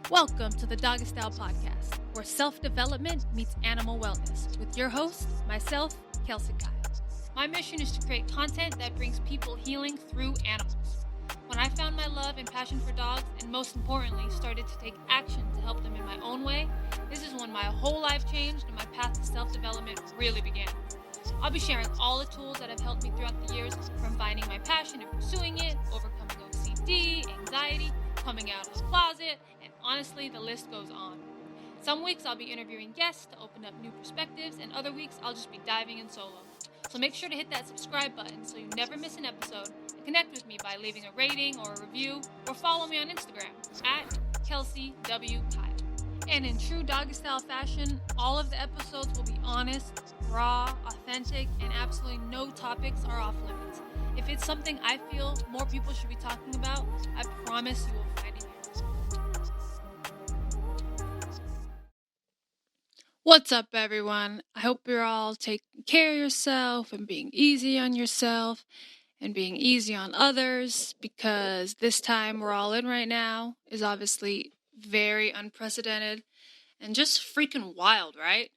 Welcome to the Doggy Style Podcast, where self-development meets animal wellness, with your host, myself, Kelsey Kyle. My mission is to create content that brings people healing through animals. When I found my love and passion for dogs, and most importantly, started to take action to help them in my own way, this is when my whole life changed and my path to self-development really began. I'll be sharing all the tools that have helped me throughout the years, from finding my passion and pursuing it, overcoming OCD, anxiety, coming out of the closet, and honestly, the list goes on. Some weeks I'll be interviewing guests to open up new perspectives, and other weeks I'll just be diving in solo. So make sure to hit that subscribe button so you never miss an episode, and connect with me by leaving a rating or a review, or follow me on Instagram at Kelsey W. Kyle. And in true doggy style fashion, all of the episodes will be honest, raw, authentic, and absolutely no topics are off limits. If it's something I feel more people should be talking about, I promise you will find it here. What's up, everyone? I hope you're all taking care of yourself and being easy on yourself and being easy on others, because this time we're all in right now is obviously very unprecedented and just freaking wild, right?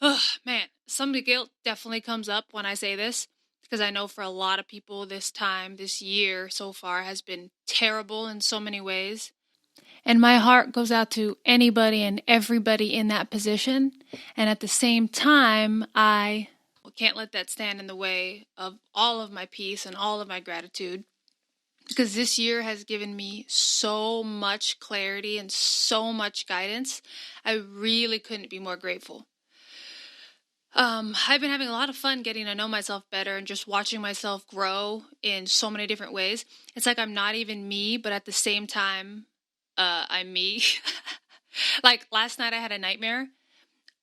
Ugh, man, some guilt definitely comes up when I say this, because I know for a lot of people this year so far has been terrible in so many ways. And my heart goes out to anybody and everybody in that position. And at the same time, I can't let that stand in the way of all of my peace and all of my gratitude, because this year has given me so much clarity and so much guidance. I really couldn't be more grateful. I've been having a lot of fun getting to know myself better and just watching myself grow in so many different ways. It's like I'm not even me, but at the same time, I'm me. Like last night I had a nightmare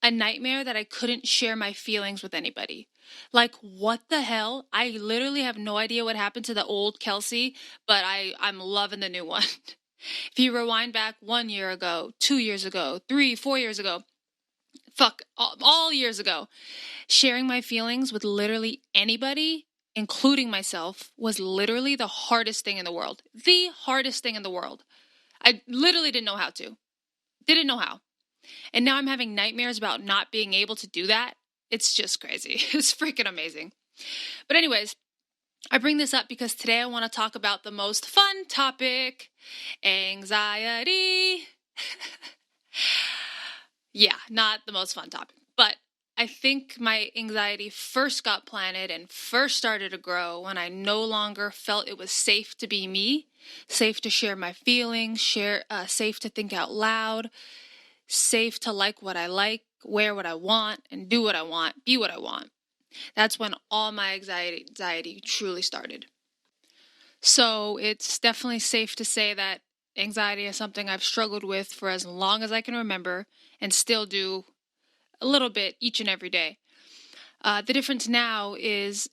that I couldn't share my feelings with anybody. Like, what the hell? I literally have no idea what happened to the old Kelsey, but I'm loving the new one. If you rewind back 1 year ago, 2 years ago, 3, 4 years ago, all years ago, sharing my feelings with literally anybody, including myself, was literally the hardest thing in the world. The hardest thing in the world. I literally didn't know how to. Didn't know how. And now I'm having nightmares about not being able to do that. It's just crazy. It's freaking amazing. But anyways, I bring this up because today I want to talk about the most fun topic, anxiety. Yeah, not the most fun topic, but I think my anxiety first got planted and first started to grow when I no longer felt it was safe to be me, safe to share my feelings, safe to think out loud, safe to like what I like, wear what I want, and do what I want, be what I want. That's when all my anxiety truly started. So it's definitely safe to say that anxiety is something I've struggled with for as long as I can remember, and still do a little bit each and every day. The difference now is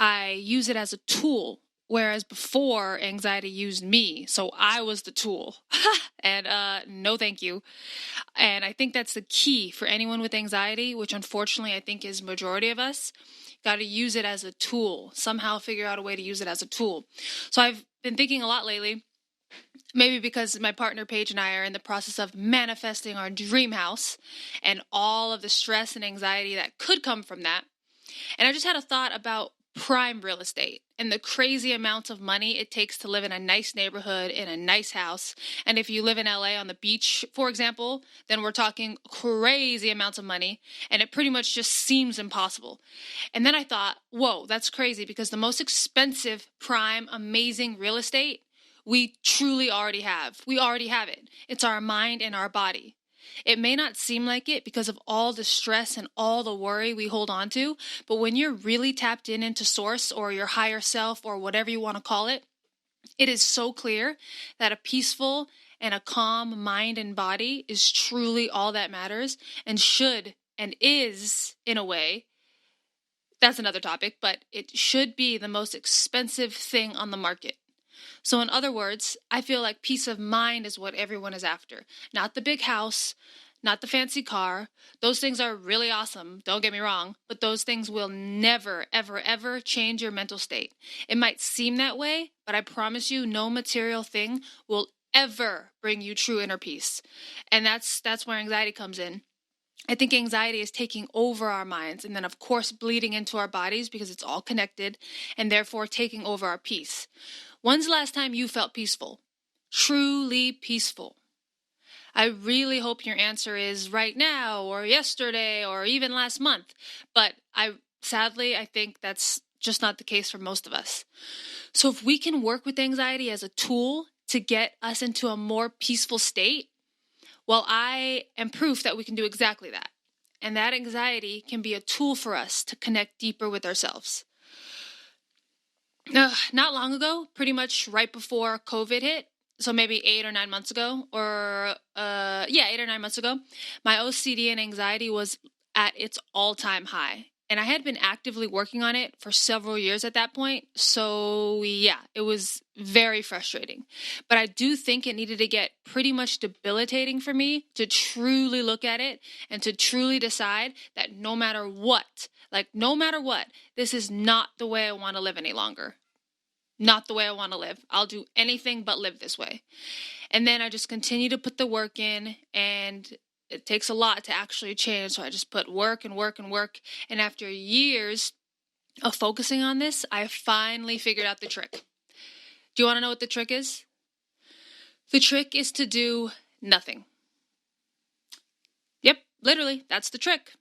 I use it as a tool, whereas before anxiety used me, so I was the tool. And no thank you. And I think that's the key for anyone with anxiety, which unfortunately I think is majority of us. Got to use it as a tool, somehow figure out a way to use it as a tool. So I've been thinking a lot lately, maybe because my partner Paige and I are in the process of manifesting our dream house and all of the stress and anxiety that could come from that. And I just had a thought about prime real estate and the crazy amounts of money it takes to live in a nice neighborhood, in a nice house. And if you live in LA on the beach, for example, then we're talking crazy amounts of money, and it pretty much just seems impossible. And then I thought, whoa, that's crazy, because the most expensive, prime, amazing real estate we truly already have. We already have it. It's our mind and our body. It may not seem like it because of all the stress and all the worry we hold on to, but when you're really tapped into source or your higher self or whatever you want to call it, it is so clear that a peaceful and a calm mind and body is truly all that matters, and should and is, in a way, that's another topic, but it should be the most expensive thing on the market. So in other words, I feel like peace of mind is what everyone is after. Not the big house, not the fancy car. Those things are really awesome, don't get me wrong, but those things will never, ever, ever change your mental state. It might seem that way, but I promise you no material thing will ever bring you true inner peace. And that's where anxiety comes in. I think anxiety is taking over our minds and then, of course, bleeding into our bodies because it's all connected and therefore taking over our peace. When's the last time you felt peaceful? Truly peaceful? I really hope your answer is right now or yesterday or even last month. But sadly, I think that's just not the case for most of us. So if we can work with anxiety as a tool to get us into a more peaceful state, well, I am proof that we can do exactly that. And that anxiety can be a tool for us to connect deeper with ourselves. Not long ago, pretty much right before COVID hit, so maybe 8 or 9 months ago, 8 or 9 months ago, my OCD and anxiety was at its all-time high. And I had been actively working on it for several years at that point. So yeah, it was very frustrating. But I do think it needed to get pretty much debilitating for me to truly look at it and to truly decide that no matter what, this is not the way I want to live any longer. Not the way I want to live. I'll do anything but live this way. And then I just continue to put the work in, and it takes a lot to actually change. So I just put work and work and work. And after years of focusing on this, I finally figured out the trick. Do you want to know what the trick is? The trick is to do nothing. Yep, literally, that's the trick.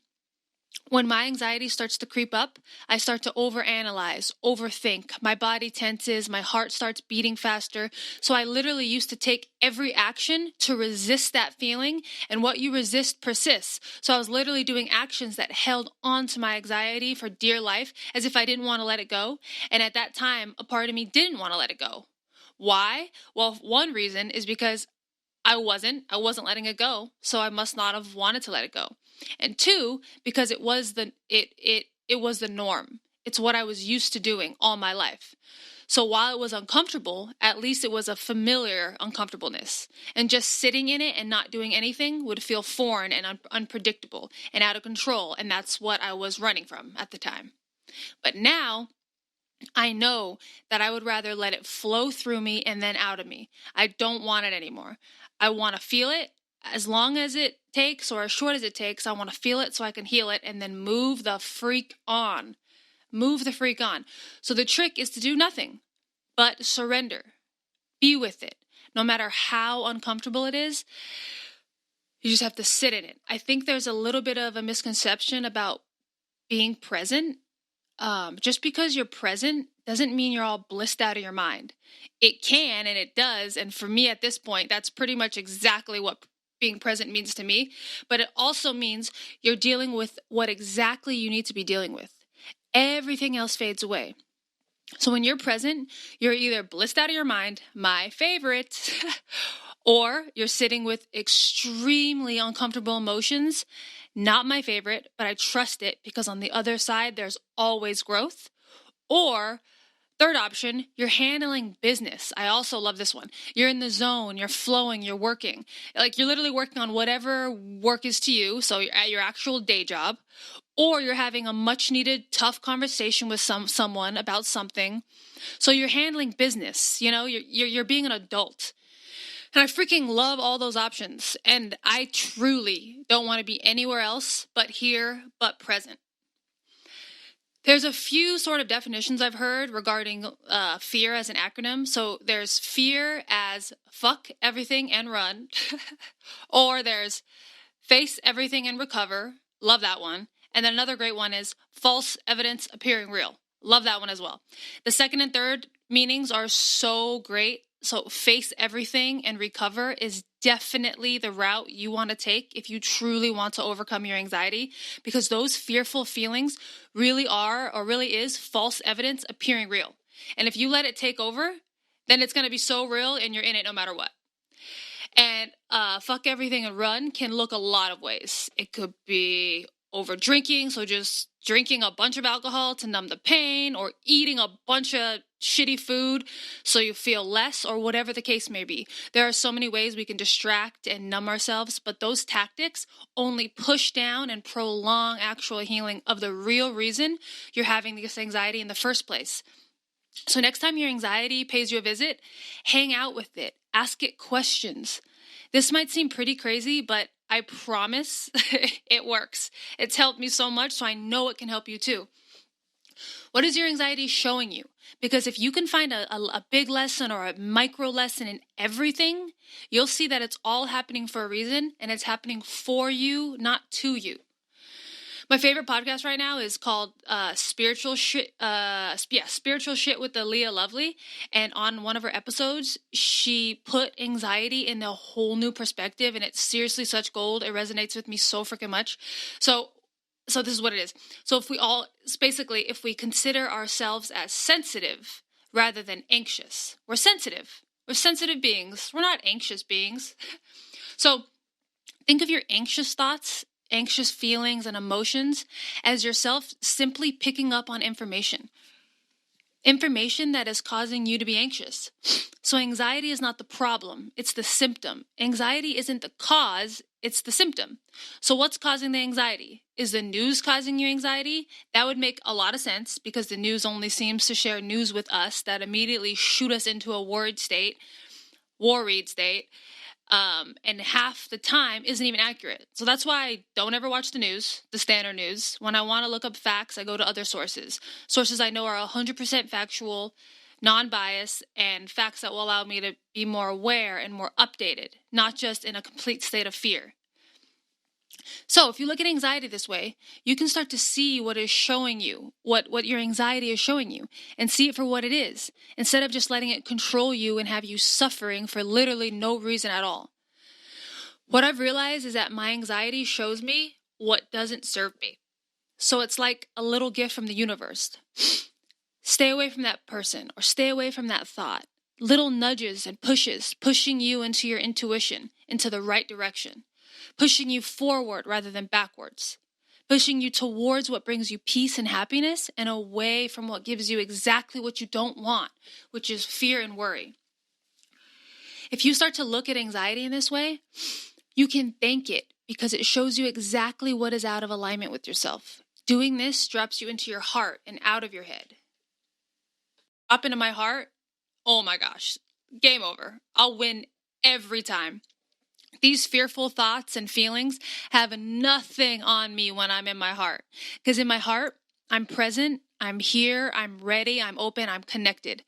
When my anxiety starts to creep up, I start to overanalyze, overthink. My body tenses, my heart starts beating faster. So I literally used to take every action to resist that feeling, and what you resist persists. So I was literally doing actions that held on to my anxiety for dear life, as if I didn't want to let it go. And at that time, a part of me didn't want to let it go. Why? Well, one reason is because I wasn't letting it go, so I must not have wanted to let it go. And two, because it was the norm. It's what I was used to doing all my life. So while it was uncomfortable, at least it was a familiar uncomfortableness. And just sitting in it and not doing anything would feel foreign and unpredictable and out of control, and that's what I was running from at the time. But now I know that I would rather let it flow through me and then out of me. I don't want it anymore. I want to feel it as long as it takes or as short as it takes. I want to feel it so I can heal it and then move the freak on. Move the freak on. So the trick is to do nothing but surrender. Be with it. No matter how uncomfortable it is, you just have to sit in it. I think there's a little bit of a misconception about being present. Just because you're present doesn't mean you're all blissed out of your mind. It can, and it does. And for me at this point, that's pretty much exactly what being present means to me. But it also means you're dealing with what exactly you need to be dealing with. Everything else fades away. So when you're present, you're either blissed out of your mind, my favorite, or you're sitting with extremely uncomfortable emotions. Not my favorite, but I trust it because on the other side, there's always growth. Or third option, you're handling business. I also love this one. You're in the zone, you're flowing, you're working. Like you're literally working on whatever work is to you. So you're at your actual day job, or you're having a much needed tough conversation with someone about something. So you're handling business, you're being an adult. And I freaking love all those options. And I truly don't want to be anywhere else but here, but present. There's a few sort of definitions I've heard regarding fear as an acronym. So there's fear as fuck everything and run. Or there's face everything and recover. Love that one. And then another great one is false evidence appearing real. Love that one as well. The second and third meanings are so great. So face everything and recover is definitely the route you want to take if you truly want to overcome your anxiety, because those fearful feelings really are or really is false evidence appearing real. And if you let it take over, then it's going to be so real and you're in it no matter what. And fuck everything and run can look a lot of ways. It could be over drinking, so just drinking a bunch of alcohol to numb the pain, or eating a bunch of shitty food so you feel less, or whatever the case may be. There are so many ways we can distract and numb ourselves, but those tactics only push down and prolong actual healing of the real reason you're having this anxiety in the first place. So next time your anxiety pays you a visit, hang out with it, ask it questions. This might seem pretty crazy, but I promise it works. It's helped me so much, so I know it can help you too. What is your anxiety showing you? Because if you can find a big lesson or a micro lesson in everything, you'll see that it's all happening for a reason, and it's happening for you, not to you. My favorite podcast right now is called Spiritual Shit. Spiritual Shit with the Leah Lovely. And on one of her episodes, she put anxiety in a whole new perspective, and it's seriously such gold. It resonates with me so freaking much. So this is what it is. So if we consider ourselves as sensitive rather than anxious, we're sensitive. We're sensitive beings. We're not anxious beings. So think of your anxious thoughts, anxious feelings and emotions as yourself simply picking up on information that is causing you to be anxious. So anxiety is not the problem, it's the symptom. Anxiety isn't the cause, it's the symptom. So what's causing the anxiety? Is the news causing you anxiety? That would make a lot of sense because the news only seems to share news with us that immediately shoot us into a worried state. And half the time isn't even accurate. So that's why I don't ever watch the news, the standard news. When I want to look up facts, I go to other sources. Sources I know are 100% factual, non-biased, and facts that will allow me to be more aware and more updated, not just in a complete state of fear. So if you look at anxiety this way, you can start to see what is showing you, what your anxiety is showing you, and see it for what it is, instead of just letting it control you and have you suffering for literally no reason at all. What I've realized is that my anxiety shows me what doesn't serve me. So it's like a little gift from the universe. Stay away from that person or stay away from that thought. Little nudges and pushes, pushing you into your intuition, into the right direction. Pushing you forward rather than backwards, pushing you towards what brings you peace and happiness and away from what gives you exactly what you don't want, which is fear and worry. If you start to look at anxiety in this way, you can thank it because it shows you exactly what is out of alignment with yourself. Doing this drops you into your heart and out of your head. Up into my heart, oh my gosh, game over. I'll win every time. These fearful thoughts and feelings have nothing on me when I'm in my heart. Because in my heart, I'm present, I'm here, I'm ready, I'm open, I'm connected.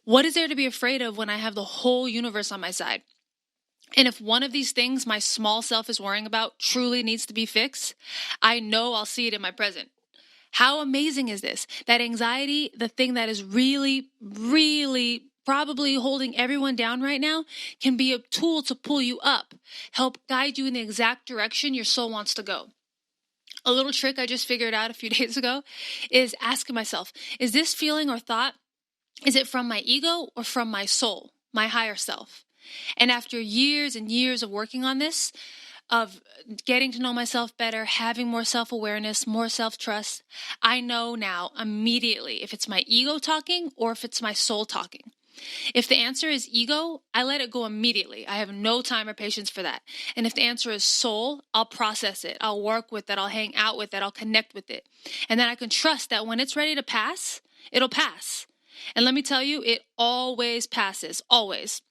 What is there to be afraid of when I have the whole universe on my side? And if one of these things my small self is worrying about truly needs to be fixed, I know I'll see it in my present. How amazing is this? That anxiety, the thing that is really, really probably holding everyone down right now, can be a tool to pull you up, help guide you in the exact direction your soul wants to go. A little trick I just figured out a few days ago is asking myself, is this feeling or thought, is it from my ego or from my soul, my higher self? And after years and years of working on this, of getting to know myself better, having more self-awareness, more self-trust, I know now immediately if it's my ego talking or if it's my soul talking. If the answer is ego, I let it go immediately. I have no time or patience for that. And if the answer is soul, I'll process it. I'll work with it. I'll hang out with it. I'll connect with it. And then I can trust that when it's ready to pass, it'll pass. And let me tell you, it always passes, always.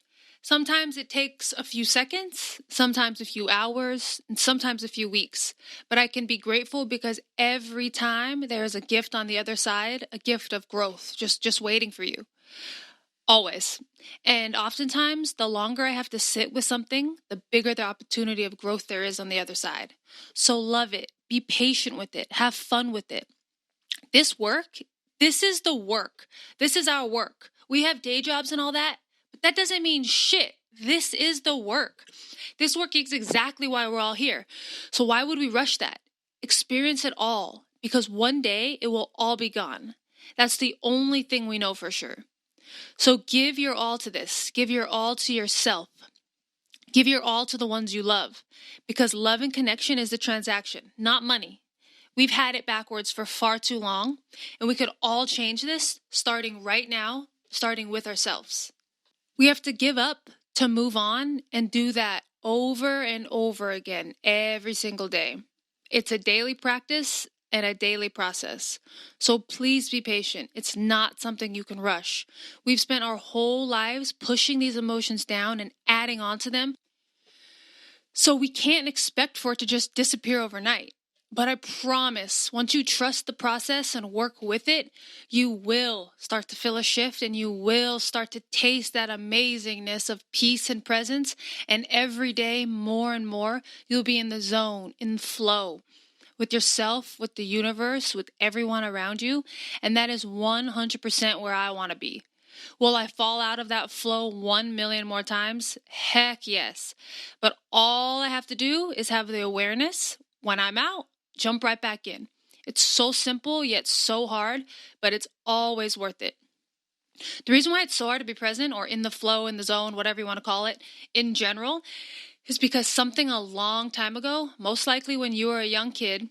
Sometimes it takes a few seconds, sometimes a few hours, and sometimes a few weeks. But I can be grateful because every time there is a gift on the other side, a gift of growth, just waiting for you. Always. And oftentimes, the longer I have to sit with something, the bigger the opportunity of growth there is on the other side. So love it. Be patient with it. Have fun with it. This is the work. This is our work. We have day jobs and all that, but that doesn't mean shit. This is the work. This work is exactly why we're all here. So why would we rush that? Experience it all, because one day it will all be gone. That's the only thing we know for sure. So give your all to this. Give your all to yourself. Give your all to the ones you love, because love and connection is the transaction, not money. We've had it backwards for far too long, and we could all change this starting right now, starting with ourselves. We have to give up to move on and do that over and over again every single day. It's a daily practice, and a daily process. So please be patient. It's not something you can rush. We've spent our whole lives pushing these emotions down and adding on to them. So we can't expect for it to just disappear overnight. But I promise, once you trust the process and work with it, you will start to feel a shift and you will start to taste that amazingness of peace and presence. And every day, more and more, you'll be in the zone, in flow with yourself, with the universe, with everyone around you. And that is 100% where I want to be. Will I fall out of that flow 1,000,000 more times? Heck yes. But all I have to do is have the awareness when I'm out. Jump right back in. It's so simple, yet so hard, but it's always worth it. The reason why it's so hard to be present or in the flow, in the zone, whatever you want to call it, in general, is because something a long time ago, most likely when you were a young kid,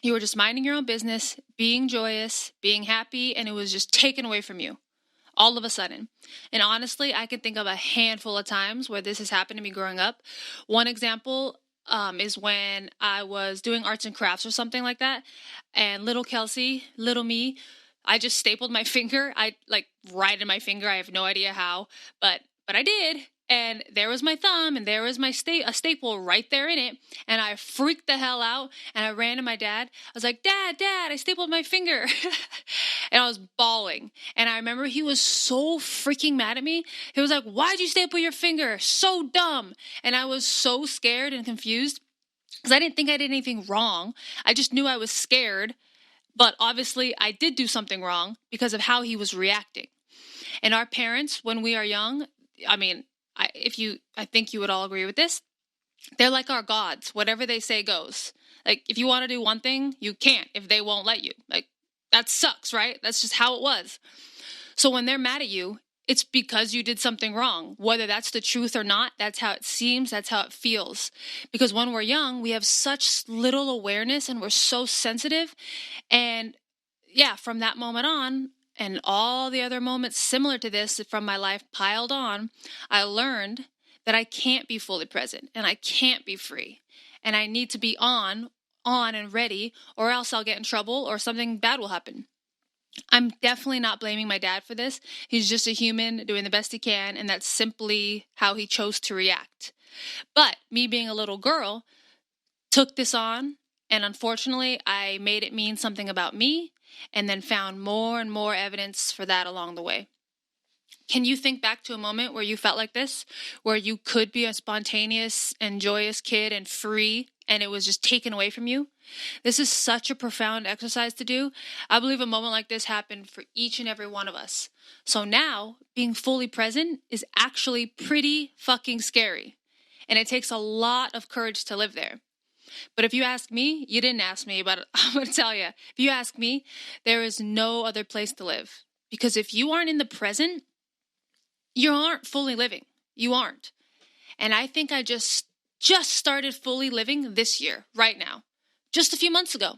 you were just minding your own business, being joyous, being happy, and it was just taken away from you all of a sudden. And honestly, I can think of a handful of times where this has happened to me growing up. One example is when I was doing arts and crafts or something like that. And little Kelsey, little me, I just stapled my finger. I right in my finger. I have no idea how, but I did. And there was my thumb and there was my a staple right there in it. And I freaked the hell out and I ran to my dad. I was like, Dad, I stapled my finger. And I was bawling. And I remember he was so freaking mad at me. He was like, why'd you staple your finger? So dumb. And I was so scared and confused because I didn't think I did anything wrong. I just knew I was scared. But obviously I did do something wrong because of how he was reacting. And our parents, when we are young, I mean, I think you would all agree with this. They're like our gods. Whatever they say goes. Like, if you want to do one thing, you can't if they won't let you. Like, that sucks, right? That's just how it was. So when they're mad at you, it's because you did something wrong. Whether that's the truth or not, that's how it seems, that's how it feels. Because when we're young, we have such little awareness and we're so sensitive. And yeah, from that moment on, and all the other moments similar to this from my life piled on, I learned that I can't be fully present and I can't be free. And I need to be on and ready, or else I'll get in trouble or something bad will happen. I'm definitely not blaming my dad for this. He's just a human doing the best he can, and that's simply how he chose to react. But me being a little girl took this on, and unfortunately, I made it mean something about me, and then found more and more evidence for that along the way. Can you think back to a moment where you felt like this, where you could be a spontaneous and joyous kid and free, and it was just taken away from you? This is such a profound exercise to do. I believe a moment like this happened for each and every one of us. So now, being fully present is actually pretty fucking scary. And it takes a lot of courage to live there. But if you ask me, you didn't ask me, but I'm going to tell you, if you ask me, there is no other place to live. Because if you aren't in the present, you aren't fully living. You aren't. And I think I just started fully living this year, right now, just a few months ago.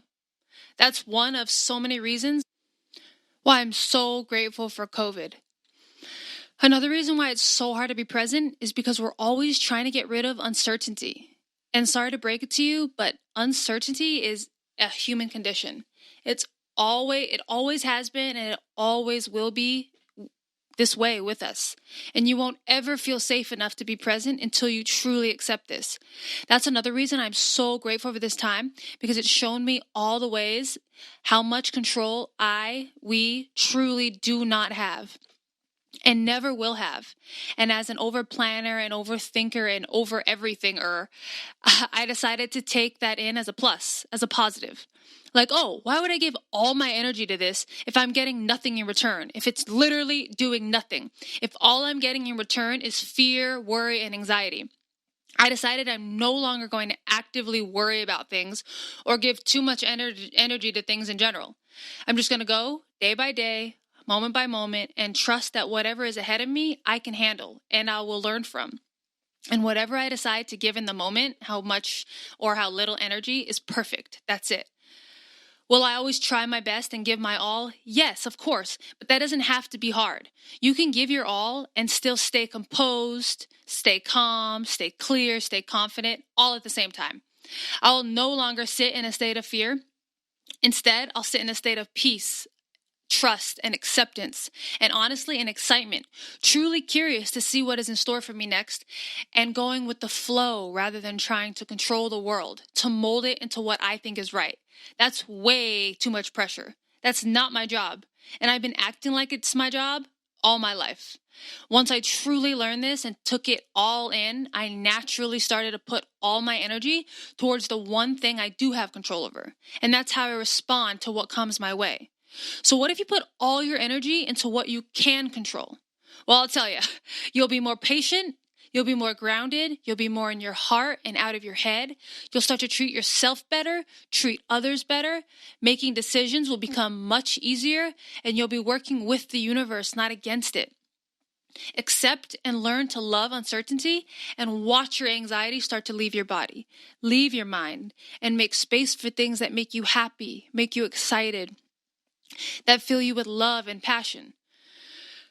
That's one of so many reasons why I'm so grateful for COVID. Another reason why it's so hard to be present is because we're always trying to get rid of uncertainty. And sorry to break it to you, but uncertainty is a human condition. It always has been, and it always will be this way with us. And you won't ever feel safe enough to be present until you truly accept this. That's another reason I'm so grateful for this time, because it's shown me all the ways how much control we truly do not have. And never will have. And as an over planner and overthinker and over everythinger, I decided to take that in as a plus, as a positive. Like, oh, why would I give all my energy to this if I'm getting nothing in return? If it's literally doing nothing? If all I'm getting in return is fear, worry, and anxiety? I decided I'm no longer going to actively worry about things or give too much energy to things in general. I'm just going to go day by day, moment by moment, and trust that whatever is ahead of me, I can handle and I will learn from. And whatever I decide to give in the moment, how much or how little energy is perfect. That's it. Will I always try my best and give my all? Yes, of course, but that doesn't have to be hard. You can give your all and still stay composed, stay calm, stay clear, stay confident, all at the same time. I will no longer sit in a state of fear. Instead, I'll sit in a state of peace, trust, and acceptance, and honestly, an excitement, truly curious to see what is in store for me next, and going with the flow rather than trying to control the world, to mold it into what I think is right. That's way too much pressure. That's not my job, and I've been acting like it's my job all my life. Once I truly learned this and took it all in, I naturally started to put all my energy towards the one thing I do have control over, and that's how I respond to what comes my way. So what if you put all your energy into what you can control? Well, I'll tell you, you'll be more patient, you'll be more grounded, you'll be more in your heart and out of your head. You'll start to treat yourself better, treat others better. Making decisions will become much easier, and you'll be working with the universe, not against it. Accept and learn to love uncertainty and watch your anxiety start to leave your body, leave your mind, and make space for things that make you happy, make you excited, that fill you with love and passion.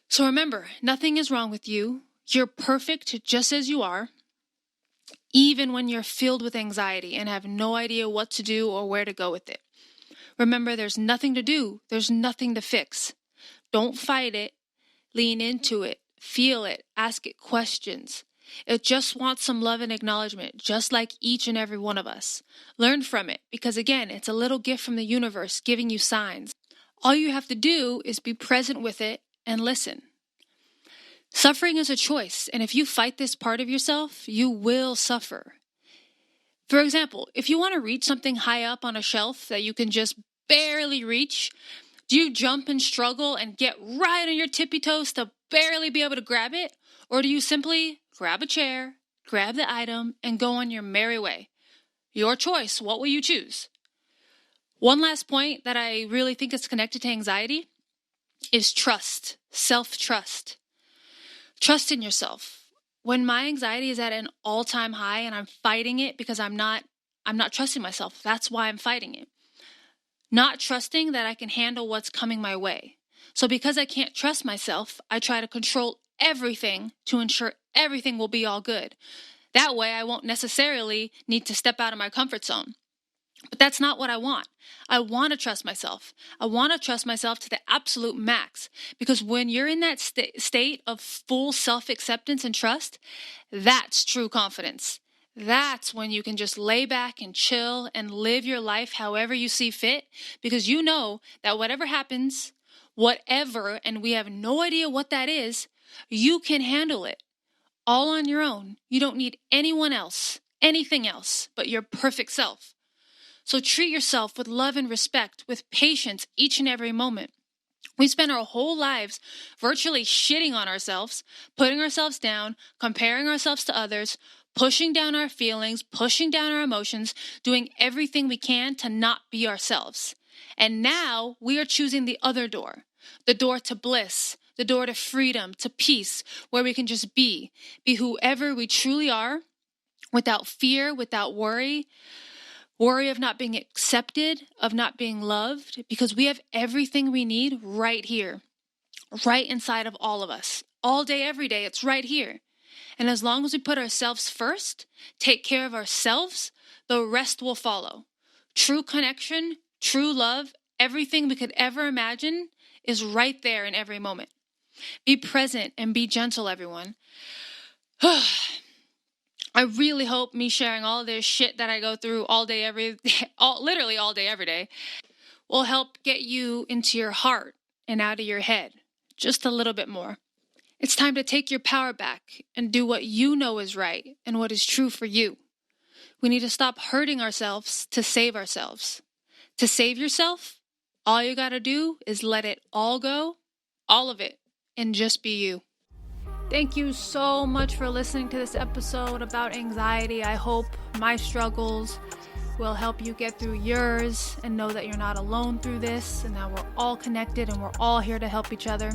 So remember, nothing is wrong with you. You're perfect just as you are, even when you're filled with anxiety and have no idea what to do or where to go with it. Remember, there's nothing to do. There's nothing to fix. Don't fight it. Lean into it. Feel it. Ask it questions. It just wants some love and acknowledgement, just like each and every one of us. Learn from it, because again, it's a little gift from the universe giving you signs. All you have to do is be present with it and listen. Suffering is a choice, and if you fight this part of yourself, you will suffer. For example, if you want to reach something high up on a shelf that you can just barely reach, do you jump and struggle and get right on your tippy toes to barely be able to grab it? Or do you simply grab a chair, grab the item, and go on your merry way? Your choice. What will you choose? One last point that I really think is connected to anxiety is trust, self-trust. Trust in yourself. When my anxiety is at an all-time high and I'm fighting it because I'm not trusting myself, that's why I'm fighting it. Not trusting that I can handle what's coming my way. So because I can't trust myself, I try to control everything to ensure everything will be all good. That way I won't necessarily need to step out of my comfort zone. But that's not what I want. I want to trust myself. I want to trust myself to the absolute max. Because when you're in that state of full self-acceptance and trust, that's true confidence. That's when you can just lay back and chill and live your life however you see fit. Because you know that whatever happens, whatever, and we have no idea what that is, you can handle it all on your own. You don't need anyone else, anything else, but your perfect self. So treat yourself with love and respect, with patience each and every moment. We spend our whole lives virtually shitting on ourselves, putting ourselves down, comparing ourselves to others, pushing down our feelings, pushing down our emotions, doing everything we can to not be ourselves. And now we are choosing the other door, the door to bliss, the door to freedom, to peace, where we can just be whoever we truly are, without fear, without worry of not being accepted, of not being loved, because we have everything we need right here, right inside of all of us. All day, every day, it's right here. And as long as we put ourselves first, take care of ourselves, the rest will follow. True connection, true love, everything we could ever imagine is right there in every moment. Be present and be gentle, everyone. I really hope me sharing all this shit that I go through all day, literally all day, every day, will help get you into your heart and out of your head just a little bit more. It's time to take your power back and do what you know is right and what is true for you. We need to stop hurting ourselves to save ourselves. To save yourself, all you got to do is let it all go, all of it, and just be you. Thank you so much for listening to this episode about anxiety. I hope my struggles will help you get through yours and know that you're not alone through this and that we're all connected and we're all here to help each other.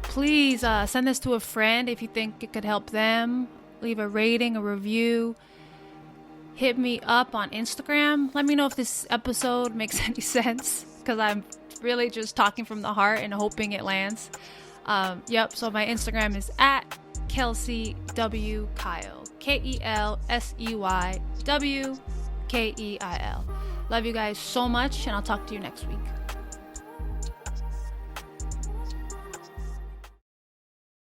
Please send this to a friend if you think it could help them. Leave a rating, a review. Hit me up on Instagram. Let me know if this episode makes any sense, because I'm really just talking from the heart and hoping it lands. So my Instagram is at Kelsey W. Kyle. KelseyWKeil. Love you guys so much, and I'll talk to you next week.